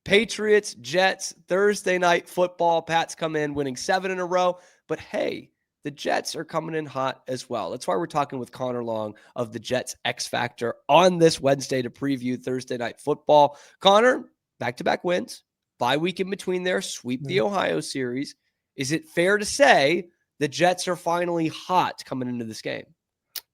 Patriots, Jets, Thursday night football. Pats come in winning 7 in a row. But hey, the Jets are coming in hot as well. That's why we're talking with Connor Long of the Jets X Factor on this Wednesday to preview Thursday night football. Connor, back-to-back wins, bye week in between there, sweep the Ohio series. Is it fair to say the Jets are finally hot coming into this game?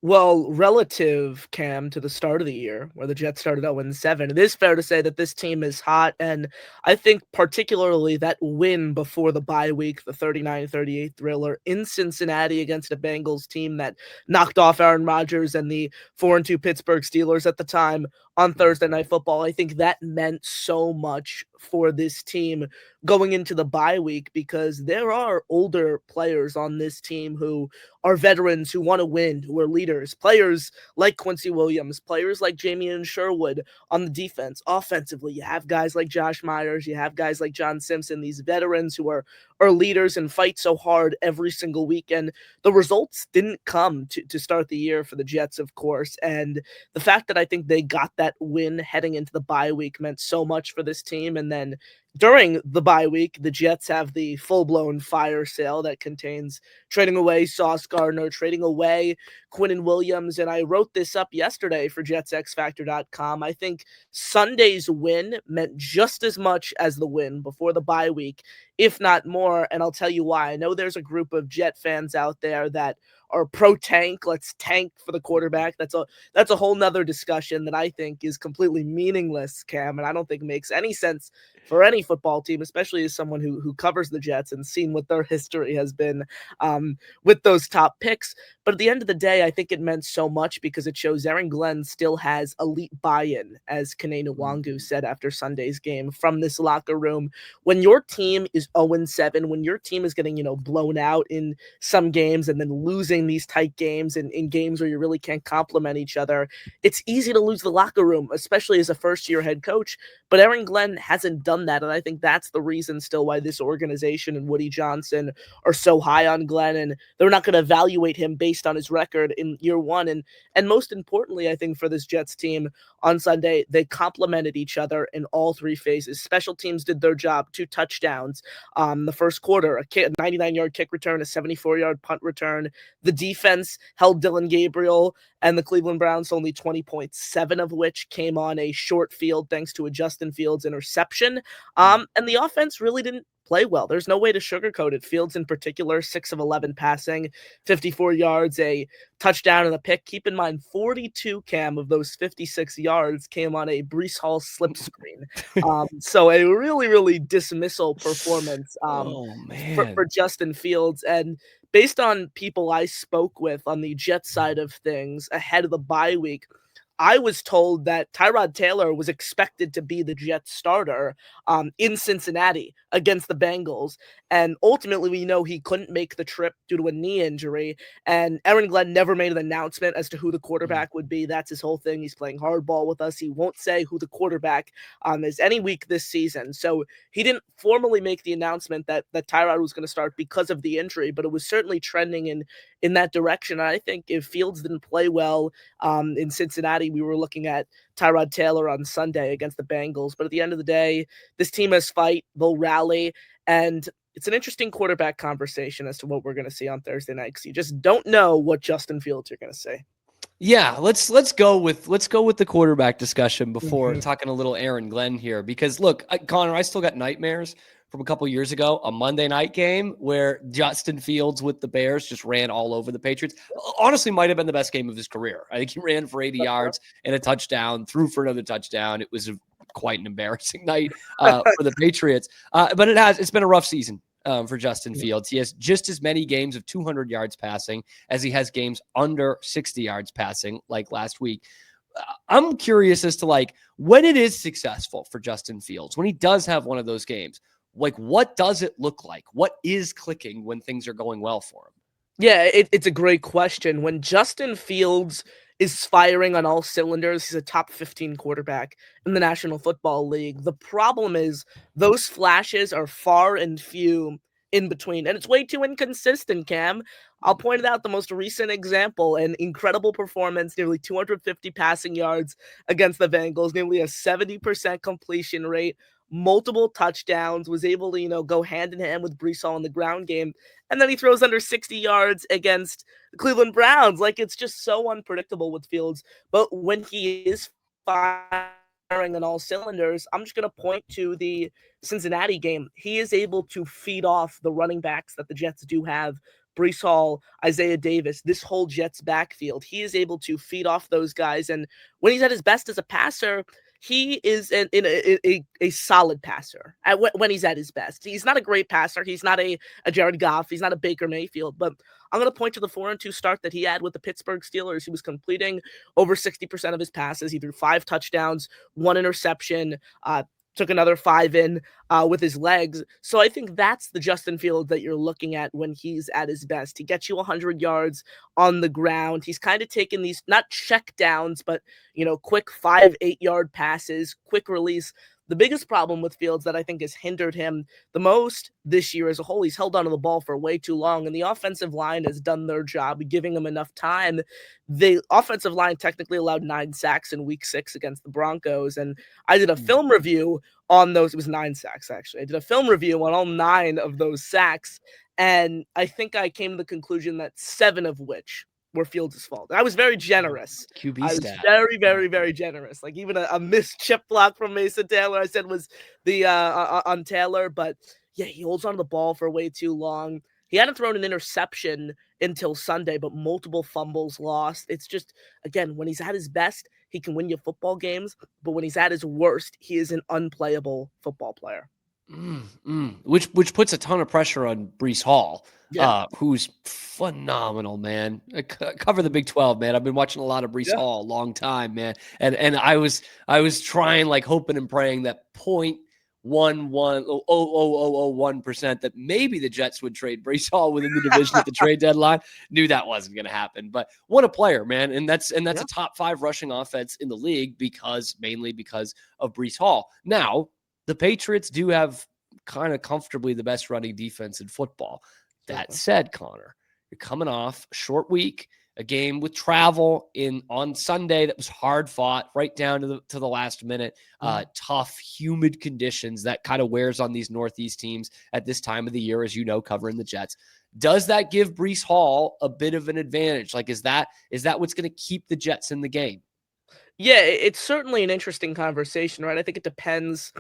Well, relative, Cam, to the start of the year, where the Jets started 0-7, it is fair to say that this team is hot, and I think particularly that win before the bye week, the 39-38 thriller in Cincinnati against a Bengals team that knocked off Aaron Rodgers and the 4-2 Pittsburgh Steelers at the time on Thursday Night Football. I think that meant so much for this team going into the bye week because there are older players on this team who are veterans who want to win, who are leaders, players like Quincy Williams, players like Jamie Sherwood on the defense. Offensively, you have guys like Josh Myers, you have guys like John Simpson, these veterans who are leaders and fight so hard every single weekend. The results didn't come to start the year for the Jets, of course, and the fact that I think they got that win heading into the bye week meant so much for this team. And then during the bye week, the Jets have the full-blown fire sale that contains trading away Sauce Gardner, trading away Quinnen Williams, and I wrote this up yesterday for JetsXFactor.com. I think Sunday's win meant just as much as the win before the bye week, if not more, and I'll tell you why. I know there's a group of Jet fans out there that are pro-tank, let's tank for the quarterback. That's a whole nother discussion that I think is completely meaningless, Cam, and I don't think makes any sense for any football team, especially as someone who covers the Jets and seen what their history has been with those top picks. But at the end of the day, I think it meant so much because it shows Aaron Glenn still has elite buy-in, as Kene Nwangu said after Sunday's game, from this locker room. When your team is 0-7, when your team is getting, blown out in some games and then losing these tight games and in games where you really can't complement each other, it's easy to lose the locker room, especially as a first-year head coach. But Aaron Glenn hasn't done that, and I think that's the reason still why this organization and Woody Johnson are so high on Glenn, and they're not going to evaluate him based on his record in year one. And most importantly, I think for this Jets team on Sunday, they complemented each other in all three phases. Special teams did their job, 2 touchdowns. The first quarter, a 99-yard kick return, a 74-yard punt return. The defense held Dylan Gabriel and the Cleveland Browns only 20 points, 7 of which came on a short field thanks to a Justin Fields interception. And the offense really didn't play well. There's no way to sugarcoat it. Fields in particular, 6 of 11 passing, 54 yards, a touchdown and a pick. Keep in mind, 42, Cam, of those 56 yards came on a Breece Hall slip screen. So a really, really dismissal performance for Justin Fields. And based on people I spoke with on the Jets side of things ahead of the bye week, I was told that Tyrod Taylor was expected to be the Jets starter in Cincinnati against the Bengals. And ultimately, we know he couldn't make the trip due to a knee injury. And Aaron Glenn never made an announcement as to who the quarterback would be. That's his whole thing. He's playing hardball with us. He won't say who the quarterback is any week this season. So he didn't formally make the announcement that Tyrod was going to start because of the injury, but it was certainly trending in that direction. And I think if Fields didn't play well in Cincinnati, we were looking at Tyrod Taylor on Sunday against the Bengals. But at the end of the day, this team has fight. They'll rally. And it's an interesting quarterback conversation as to what we're going to see on Thursday night, because you just don't know what Justin Fields you're going to say. Yeah, let's go with the quarterback discussion before talking a little Aaron Glenn here, because look, Connor, I still got nightmares from a couple years ago, a Monday night game where Justin Fields with the Bears just ran all over the Patriots. Honestly, might have been the best game of his career. I think he ran for 80 yards and a touchdown, threw for another touchdown. It was quite an embarrassing night for the Patriots. But it's been a rough season for Justin Fields. He has just as many games of 200 yards passing as he has games under 60 yards passing, like last week. I'm curious as to when it is successful for Justin Fields, when he does have one of those games, what does it look like? What is clicking when things are going well for him? Yeah, it's a great question. When Justin Fields is firing on all cylinders, he's a top 15 quarterback in the National Football League. The problem is those flashes are far and few in between, and it's way too inconsistent, Cam. I'll point out the most recent example, an incredible performance, nearly 250 passing yards against the Bengals, nearly a 70% completion rate multiple touchdowns, was able to, go hand in hand with Brees Hall in the ground game. And then he throws under 60 yards against the Cleveland Browns. Like, it's just so unpredictable with Fields. But when he is firing on all cylinders, I'm just going to point to the Cincinnati game. He is able to feed off the running backs that the Jets do have. Brees Hall, Isaiah Davis, this whole Jets backfield. He is able to feed off those guys. And when he's at his best as a passer, he is a solid passer when he's at his best. He's not a great passer. He's not a Jared Goff. He's not a Baker Mayfield. But I'm going to point to the 4-2 start that he had with the Pittsburgh Steelers. He was completing over 60% of his passes. He threw 5 touchdowns, 1 interception, took another 5 in with his legs. So I think that's the Justin Fields that you're looking at when he's at his best. He gets you 100 yards on the ground. He's kind of taking these, not check downs, but, quick 5-8 yard passes, quick release. The biggest problem with Fields that I think has hindered him the most this year as a whole, he's held onto the ball for way too long, and the offensive line has done their job giving him enough time. The offensive line technically allowed 9 sacks in week 6 against the Broncos, and I did a film review on those. It was 9 sacks, actually. I did a film review on all 9 of those sacks, and I think I came to the conclusion that 7 of which were Fields' fault. And I was very generous. QB I was stat. very, very, very generous. Like, even a missed chip block from Mason Taylor, I said was the on Taylor. But yeah, he holds on to the ball for way too long. He hadn't thrown an interception until Sunday, but multiple fumbles lost. It's just, again, when he's at his best, he can win you football games. But when he's at his worst, he is an unplayable football player. Which puts a ton of pressure on Brees Hall. Yeah. Who's phenomenal, man. Cover the Big 12, man. I've been watching a lot of Brees Hall a long time, man. And I was trying, like, hoping and praying that 0.1% that maybe the Jets would trade Brees Hall within the division at the trade deadline. Knew that wasn't going to happen. But what a player, man. And that's a top 5 rushing offense in the league mainly because of Brees Hall. Now, the Patriots do have kind of comfortably the best running defense in football. That said, Connor, you're coming off a short week, a game with travel on Sunday that was hard fought right down to the last minute. Tough, humid conditions that kind of wears on these Northeast teams at this time of the year, as you know, covering the Jets. Does that give Brees Hall a bit of an advantage? Like, is that what's going to keep the Jets in the game? Yeah, it's certainly an interesting conversation, right? I think it depends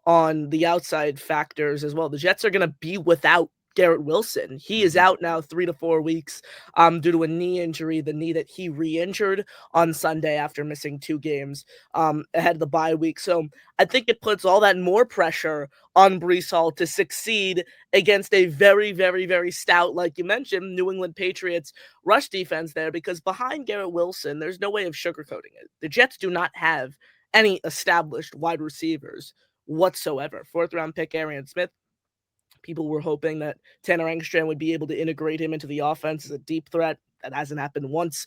on the outside factors as well. The Jets are going to be without Garrett Wilson. He is out now 3 to 4 weeks due to a knee injury, the knee that he re-injured on Sunday after missing 2 games ahead of the bye week. So I think it puts all that more pressure on Brees Hall to succeed against a very, very, very stout, like you mentioned, New England Patriots rush defense there, because behind Garrett Wilson, there's no way of sugarcoating it. The Jets do not have any established wide receivers whatsoever. 4th-round pick Arian Smith. People were hoping that Tanner Engstrand would be able to integrate him into the offense as a deep threat. That hasn't happened once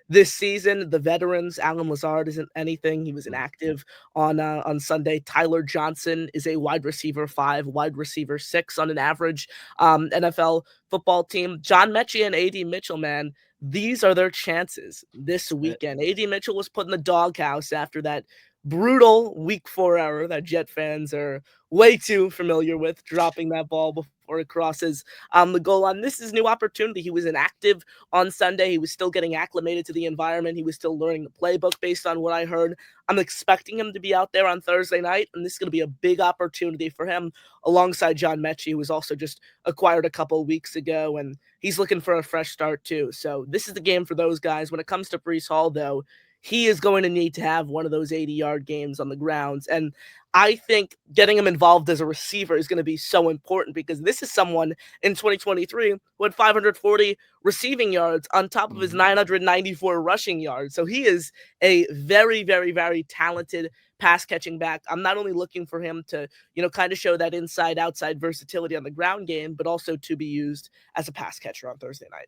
this season. The veterans, Alan Lazard isn't anything. He was inactive on Sunday. Tyler Johnson is a wide receiver 5, wide receiver 6 on an average NFL football team. John Mechie and A.D. Mitchell, man, these are their chances this weekend. A.D. Mitchell was put in the doghouse after that brutal week 4 error that Jet fans are way too familiar with, dropping that ball before it crosses the goal line. This is a new opportunity. He was inactive on Sunday. He was still getting acclimated to the environment. He was still learning the playbook based on what I heard. I'm expecting him to be out there on Thursday night, and this is going to be a big opportunity for him alongside John Mechie, who was also just acquired a couple of weeks ago, and he's looking for a fresh start too. So this is the game for those guys. When it comes to Brees Hall, though, he is going to need to have one of those 80-yard games on the grounds. And I think getting him involved as a receiver is going to be so important, because this is someone in 2023 who had 540 receiving yards on top of his 994 rushing yards. So he is a very, very, very talented pass catching back. I'm not only looking for him to, kind of show that inside outside versatility on the ground game, but also to be used as a pass catcher on Thursday night.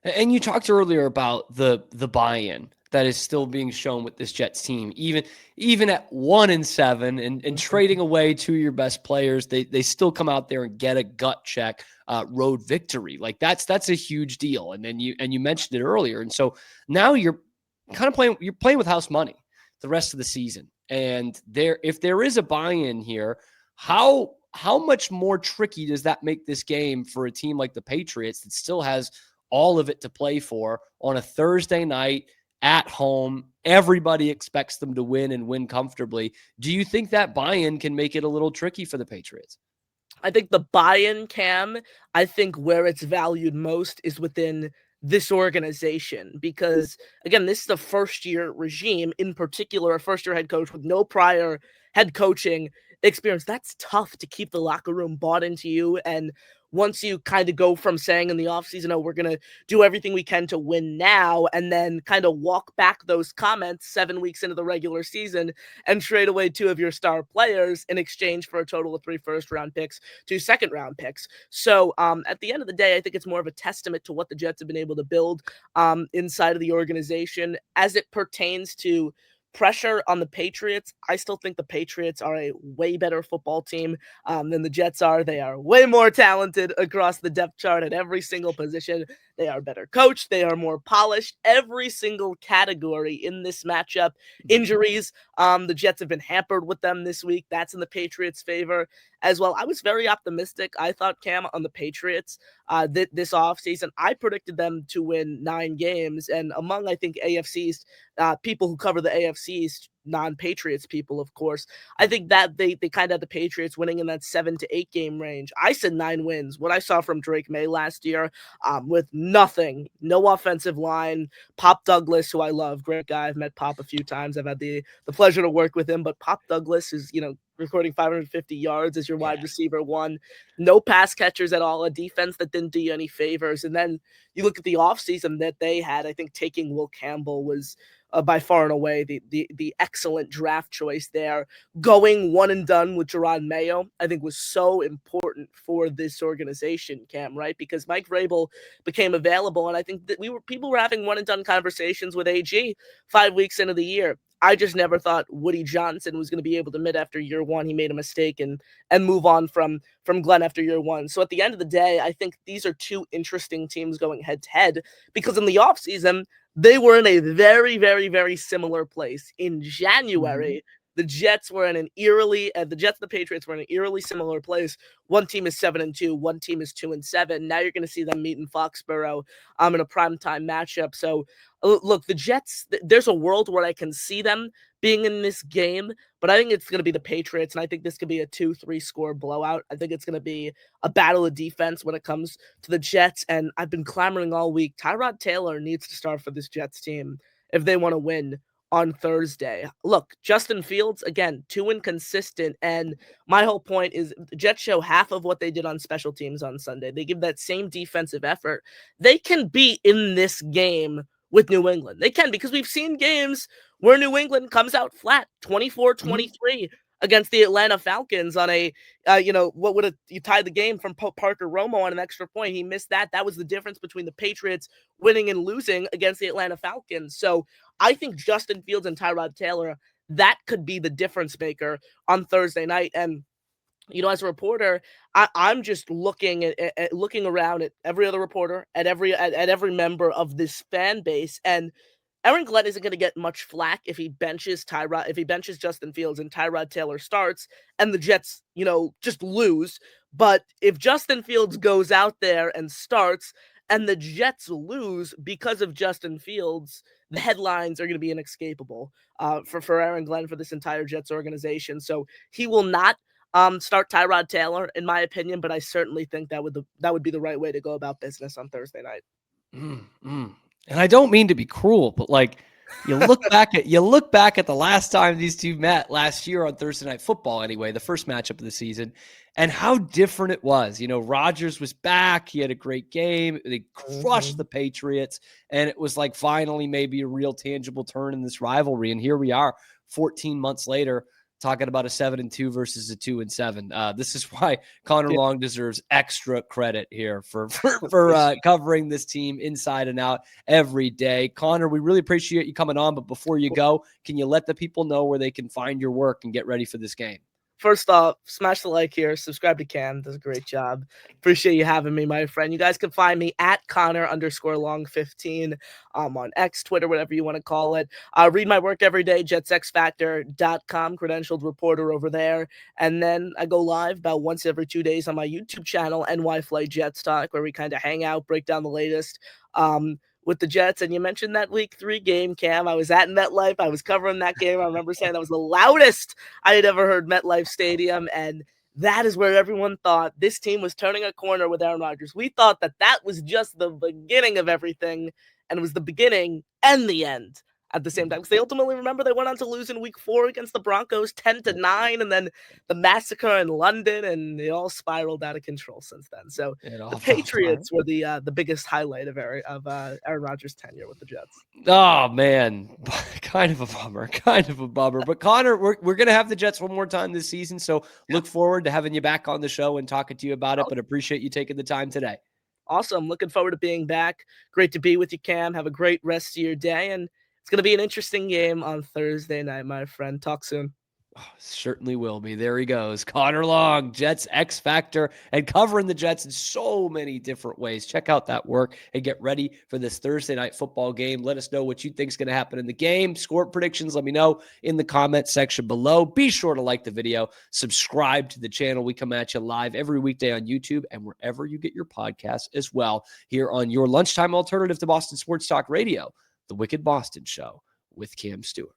And you talked earlier about the buy-in that is still being shown with this Jets team, even at 1-7 and trading away 2 of your best players, they still come out there and get a gut check road victory. Like that's a huge deal. And then you mentioned it earlier, and so now you're kind of playing with house money the rest of the season. And if there is a buy-in here, how much more tricky does that make this game for a team like the Patriots that still has all of it to play for on a Thursday night at home? Everybody expects them to win and win comfortably. Do you think that buy-in can make it a little tricky for the Patriots? I think the buy-in, Cam, I think where it's valued most is within this organization because, again, this is a first-year regime, in particular, a first-year head coach with no prior head coaching experience. That's tough to keep the locker room bought into you. And once you kind of go from saying in the offseason, oh, we're going to do everything we can to win now, and then kind of walk back those comments 7 weeks into the regular season and trade away 2 of your star players in exchange for a total of 3 first-round picks, 2 second-round picks. So at the end of the day, I think it's more of a testament to what the Jets have been able to build inside of the organization as it pertains to pressure on the Patriots. I still think the Patriots are a way better football team than the Jets are. They are way more talented across the depth chart at every single position. They are better coached. They are more polished. Every single category in this matchup. Injuries, the Jets have been hampered with them this week. That's in the Patriots' favor as well. I was very optimistic, I thought, Cam, on the Patriots this offseason. I predicted them to win 9 games. And among, I think, AFC East people who cover the AFC East, non-Patriots people, of course, I think that they kind of had the Patriots winning in that 7 to 8 game range. I said 9 wins. What I saw from Drake May last year with nothing, no offensive line. Pop Douglas, who I love, great guy. I've met Pop a few times. I've had the pleasure to work with him, but Pop Douglas is, recording 550 yards as your wide receiver 1. No pass catchers at all, a defense that didn't do you any favors. And then you look at the offseason that they had. I think taking Will Campbell was by far and away the excellent draft choice there. Going one and done with Jerron Mayo, I think, was so important for this organization, Cam, right? Because Mike Vrabel became available, and I think that people were having one and done conversations with AG 5 weeks into the year. I just never thought Woody Johnson was going to be able to admit after year 1 he made a mistake and move on from Glenn after year 1. So at the end of the day, I think these are 2 interesting teams going head to head because in the offseason, they were in a very, very, very similar place. In January, the Jets were in the Jets and the Patriots were in an eerily similar place. One team is 7-2, one team is 2-7. Now you're going to see them meet in Foxborough in a primetime matchup. So look, the Jets, there's a world where I can see them being in this game, but I think it's going to be the Patriots, and I think this could be a 2-3 score blowout. I think it's going to be a battle of defense when it comes to the Jets, and I've been clamoring all week. Tyrod Taylor needs to start for this Jets team if they want to win on Thursday. Look, Justin Fields, again, too inconsistent, and my whole point is the Jets show half of what they did on special teams on Sunday. They give that same defensive effort. They can be in this game with New England. They can, because we've seen games where New England comes out flat, 24-23 against the Atlanta Falcons on a, what would have you tied the game from Parker Romo on an extra point. He missed that. That was the difference between the Patriots winning and losing against the Atlanta Falcons. So I think Justin Fields and Tyrod Taylor, that could be the difference maker on Thursday night. And as a reporter, I'm just looking looking around at every other reporter, at every member of this fan base, and Aaron Glenn isn't going to get much flack if he benches Justin Fields and Tyrod Taylor starts, and the Jets, just lose. But if Justin Fields goes out there and starts, and the Jets lose because of Justin Fields, the headlines are going to be inescapable for Aaron Glenn, for this entire Jets organization. So he will not start Tyrod Taylor, in my opinion, but I certainly think that would be the right way to go about business on Thursday night. And I don't mean to be cruel, but you look back at the last time these two met last year on Thursday Night Football, anyway, the first matchup of the season, and how different it was. Rodgers was back. He had a great game. They crushed the Patriots, and it was like finally maybe a real tangible turn in this rivalry. And here we are 14 months later, talking about a 7-2 versus a 2-7. This is why Connor Long deserves extra credit here for covering this team inside and out every day. Connor, we really appreciate you coming on. But before you go, can you let the people know where they can find your work and get ready for this game? First off, smash the like here. Subscribe to Cam. Does a great job. Appreciate you having me, my friend. You guys can find me at Connor_long15 on X, Twitter, whatever you want to call it. Read my work every day, jetsxfactor.com, credentialed reporter over there. And then I go live about once every 2 days on my YouTube channel, NY Flight Jets Talk, where we kind of hang out, break down the latest. With the Jets. And you mentioned that week 3 game, Cam. I was at MetLife. I was covering that game. I remember saying that was the loudest I had ever heard MetLife Stadium. And that is where everyone thought this team was turning a corner with Aaron Rodgers. We thought that was just the beginning of everything. And it was the beginning and the end at the same time. Because they ultimately, remember, they went on to lose in week 4 against the Broncos 10-9. And then the massacre in London. And it all spiraled out of control since then. So the Patriots were the biggest highlight of Aaron Rodgers' tenure with the Jets. Oh man, kind of a bummer. But Connor, we're gonna have the Jets one more time this season, so look forward to having you back on the show and talking to you about it. But appreciate you taking the time today. Awesome, looking forward to being back. Great to be with you, Cam. Have a great rest of your day, and it's gonna be an interesting game on Thursday night, my friend. Talk soon. Oh, certainly will be. There he goes. Connor Long, Jets X Factor, and covering the Jets in so many different ways. Check out that work and get ready for this Thursday night football game. Let us know what you think is going to happen in the game. Score predictions, let me know in the comment section below. Be sure to like the video, subscribe to the channel. We come at you live every weekday on YouTube and wherever you get your podcasts as well, here on your lunchtime alternative to Boston Sports Talk Radio, The Wicked Boston Show with Cam Stuart.